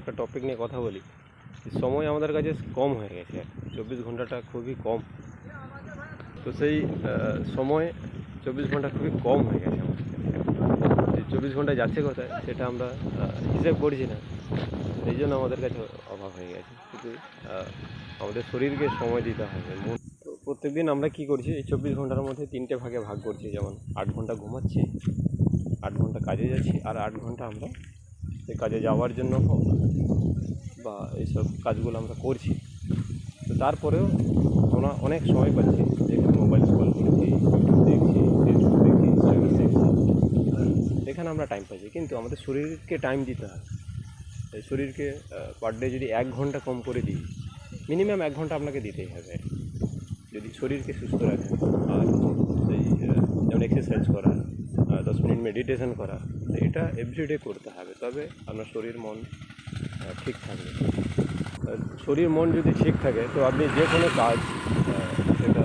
একটা টপিক নিয়ে কথা বলি। সময় আমাদের কাছে কম হয়ে গেছে, 24 ঘন্টাটা খুবই কম। তো সেই সময় 24 ঘন্টা খুবই কম হয়ে গেছে আমাদের কাছে। 24 ঘন্টা যাচ্ছে কোথায় সেটা আমরা হিসেব করছি না, এই জন্য আমাদের কাছে অভাব হয়ে গেছে। কিন্তু আমাদের শরীরকে সময় দিতে হবে। প্রত্যেক দিন আমরা কী করছি, এই 24 ঘন্টার মধ্যে 3টে ভাগে ভাগ করছি। যেমন 8 ঘন্টা ঘুমাচ্ছি, 8 ঘন্টা কাজে যাচ্ছি, আর 8 ঘন্টা আমরা এই কাজে যাওয়ার জন্য হোক বা এইসব কাজগুলো আমরা করছি। তো তারপরেও আমরা অনেক সময় পাচ্ছি, যেখানে মোবাইল স্ক্রল করছি, ইউটিউব দেখছি, ফেসবুক দেখছি, ইনস্টাগ্রাম দেখছি, এখানে আমরা টাইম পাচ্ছি। কিন্তু আমাদের শরীরকে টাইম দিতে হবে। এই শরীরকে পার ডে যদি 1 ঘন্টা কম করে দিই, মিনিমাম 1 ঘন্টা আপনাকে দিতেই হবে যদি শরীরকে সুস্থ রাখেন। আর সেই যেমন এক্সারসাইজ করা, 10 মিনিট মেডিটেশন করা, এটা এভরিডে করতে হবে, তবে আপনার শরীর মন ঠিক থাকবে। শরীর মন যদি ঠিক থাকে তো আপনি যে কোনো কাজ, সেটা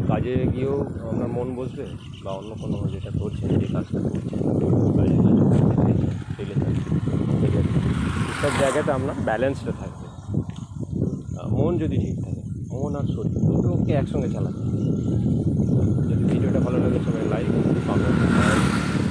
কাজে গিয়েও আপনার মন বসবে, বা অন্য কোনো যেটা করছেন, যে কাজটা করছেন সব জায়গাতে আপনার ব্যালেন্সটা থাকবে। মন যদি ঠিক থাকে, মন আর শরীর দুটোকে একসঙ্গে চালাতে। যদি ভিডিওটা ভালো লাগে সবাই লাইক, কমেন্ট,